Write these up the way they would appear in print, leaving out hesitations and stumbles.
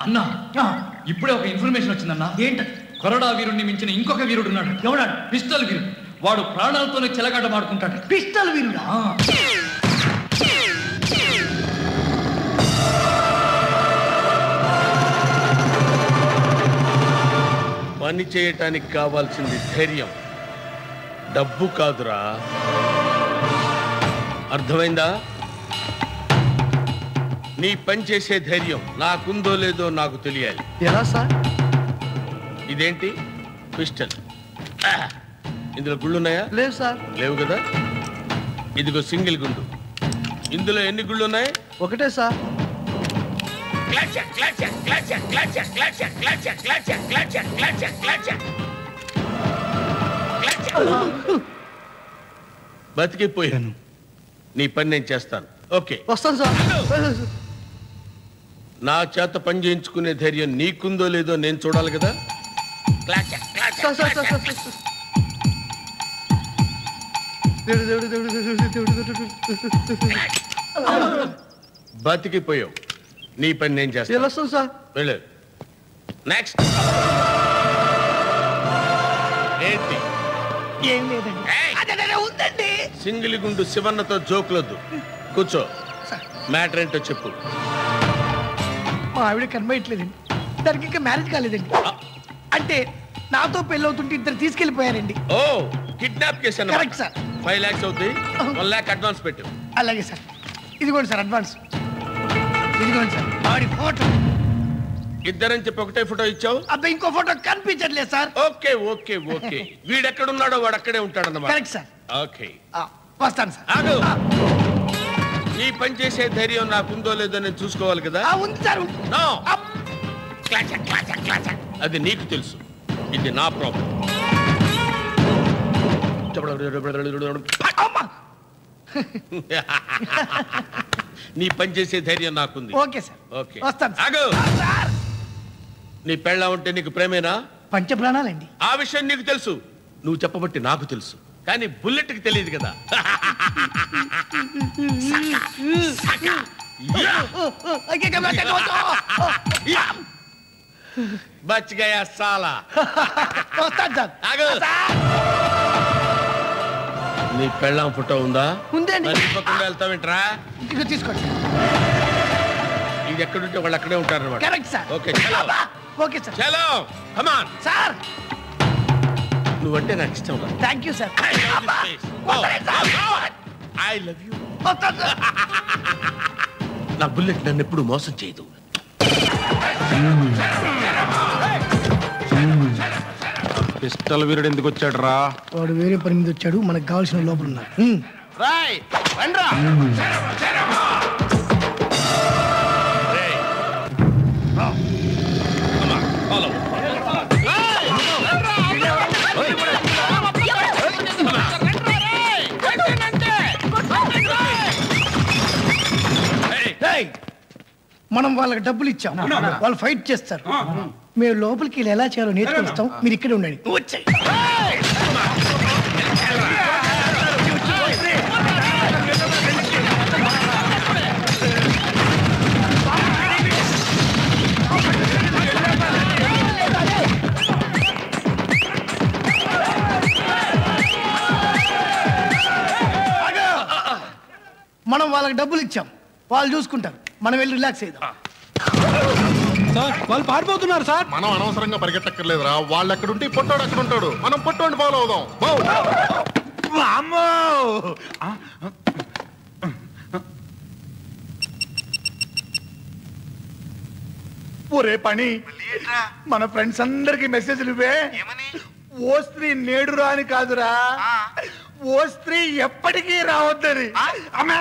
అన్నా ఇప్పుడే ఒక ఇన్ఫర్మేషన్ వచ్చిందన్నా. ఏంటది? కొరడా వీరుణ్ణి మించిన ఇంకొక వీరుడు ఉన్నాడు. ఎవడాడు? పిస్టల్ వీరుడు. వాడు ప్రాణాలతోనే చెలగాట మాడుకుంటాడు. పిస్టల్ వీరుడా? పని చేయటానికి కావాల్సింది ధైర్యం, డబ్బు కాదురా. అర్థమైందా? నీ పని చేసే ధైర్యం నాకుందో లేదో నాకు తెలియాలి. ఎలా సార్? ఇదేంటి? పిస్టల్. ఇందులో గుళ్ళున్నాయా? లేవు సార్. లేవు కదా. ఇదిగో సింగిల్ గుండు. ఇందులో ఎన్ని గుళ్ళు ఉన్నాయి? ఒకటే సార్. బతికిపోయాను. నీ పని నేను చేస్తాను. ఓకే, వస్తాను సార్. నా చేత పని చేయించుకునే ధైర్యం నీకుందో లేదో నేను చూడాలి కదా. బతికిపోయావు. నీ పని నేను చేస్తాను. వస్తాను సార్. వెళ్ళు. నెక్స్ట్. ఏంటి? ఏం లేదండి. ఉందండి. సింగిల్ గుండు శివన్నతో జోకులొద్దు. కూర్చో. మ్యాటర్ ఏంటో చెప్పు. మా ఆవిడ కనబడట్లేదండి. దానికి ఇంకా మ్యారేజ్ కాలేదండి. అంటే నాతో పెళ్ళవుతుంటే ఇద్దరు తీసుకెళ్లిపోయారండి. ఓ, కిడ్నాప్ చేశాను. Correct sir. 5 lakhs అవుతుంది. 1 lakh అడ్వాన్స్ పెట్టు. అలాగే సార్. ఇదిగోండి సార్ అడ్వాన్స్. ఇదిగోండి సార్ ఆవిడ ఫోటో. ఇద్దరని చెప్పి ఒకటే ఫోటో ఇచ్చావు. అబ్బాయి ఇంకో ఫోటో కనిపించట్లేదు సార్. Okay okay okay. వీడెక్కడున్నాడో వాడు అక్కడే ఉంటాడన్నమాట. Correct sir. ఓకే, వస్తాను సార్. ఆగు. నీ పని చేసే ధైర్యం నాకుందో లేదో నేను చూసుకోవాలి కదా. ఉంది సార్. నో. అది నీకు తెలుసు, ఇది నా ప్రాబ్లం. నీ పని చేసే ధైర్యం నాకుంది. Okay sir. ఓకే, వస్తాను ఆగు. సార్. నీ పెళ్ళ ఉంటే నీకు ప్రేమేనా? పంచ ప్రాణాలండి. ఆ విషయం నీకు తెలుసు. నువ్వు చెప్పబట్టి నాకు తెలుసు, కానీ బుల్లెట్కి తెలియదు కదా. బచ్ గయా సాలా. వస్తాను సార్. ఆగు. నీ పెళ్ళాం ఫోటో ఉందా? ఉందండి. పక్కకుండా వెళ్తావేంట్రా? ఇదిగో తీసుకోండి. ఇది ఎక్కడుంటే వాళ్ళు అక్కడే ఉంటారు అన్నమాట. Correct sir. ఓకే, చలో. Okay sir. చలో, కమ్ ఆన్. సార్ నువ్వంటే నాకు ఇష్టం రా. Thank you sir. I love you. వస్తాను సార్. నా బుల్లెట్ నన్ను ఎప్పుడు మోసం చేయదు. పిస్టల్ వీరుడు ఎందుకు వచ్చాడు రా? వాడు వేరే పని మీద వచ్చాడు. మనకు కావాల్సిన లోపల ఉన్నారు. రాయ్ రండ్రా. మనం వాళ్ళకి డబ్బులు ఇచ్చాం, వాళ్ళు ఫైట్ చేస్తారు. మేము లోపలికి వెళ్ళి ఎలా చేయాలో నేర్చుకొస్తాం. మీరు ఇక్కడే ఉండండి. వచ్చాయి. మనం వాళ్ళకి డబ్బులు ఇచ్చాం, వాళ్ళు చూసుకుంటారు. మనం వెళ్ళి రిలాక్స్ అయిదాం. సార్, వాళ్ళు పారిపోతున్నారు సార్. మనం అనవసరంగా పరిగెట్టక్కర్లేదురా. వాళ్ళు ఎక్కడుంటే పొట్టోడు అక్కడ ఉంటాడు. మనం పొట్టోడిని ఫాలో అవుదాం. ఒరే పని, మన ఫ్రెండ్స్ అందరికి మెసేజ్లు ఇవే. ఓ స్త్రీ నేడు రాని కాదురా, ఓ స్త్రీ ఎప్పటికీ రావద్దని. అమ్మా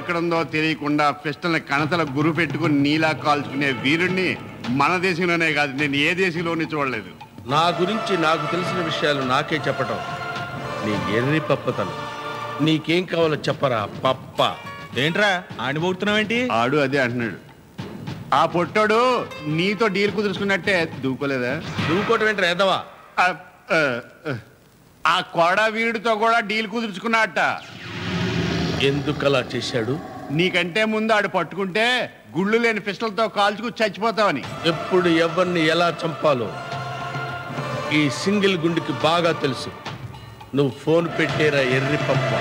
ఎక్కడుందో తెలియకుండా పిస్టల్ని కణతల గురి పెట్టుకుని నీలా కాల్చుకునే వీరుణ్ణి మన దేశంలోనే కాదు, నేను ఏ దేశంలోనే చూడలేదు. నా గురించి నాకు తెలిసిన విషయాలు నాకే చెప్పటం నీ ఎర్రి పప్పతనం. నీకేం కావాలో చెప్పరా పప్ప. ఏంట్రా ఆడి పోతున్నావేంటి? ఆడు అదే అంటున్నాడు. ఆ పొట్టోడు నీతో డీల్ కుదుర్చుకున్నట్టే దూకోలేదా? ఇంకోటి వెంటనే ఎదవా. ఆ, ఆ, ఆ కోడా వీరుడితో కూడా డీల్ కుదుర్చుకున్నట్ట. ఎందుకలా చేశాడు? నీకంటే ముందు ఆడు పట్టుకుంటే గుళ్ళు లేని పిస్టల్తో కాల్చుకు చచ్చిపోతావని. ఎప్పుడు ఎవరిని ఎలా చంపాలో ఈ సింగిల్ గుండెకి బాగా తెలుసు. నువ్వు ఫోన్ పెట్టేరా ఎర్రి పప్ప.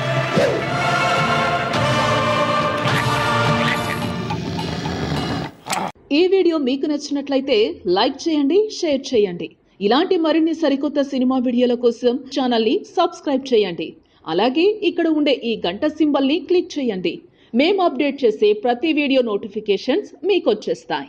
ఈ వీడియో మీకు నచ్చినట్లయితే లైక్ చేయండి, షేర్ చేయండి. ఇలాంటి మరిన్ని సరికొత్త సినిమా వీడియోల కోసం ఛానల్ని సబ్స్క్రైబ్ చేయండి. అలాగే ఇక్కడ ఉండే ఈ గంట సింబల్ని క్లిక్ చేయండి. మేము అప్డేట్ చేసే ప్రతి వీడియో నోటిఫికేషన్స్ మీకు వచ్చేస్తాయి.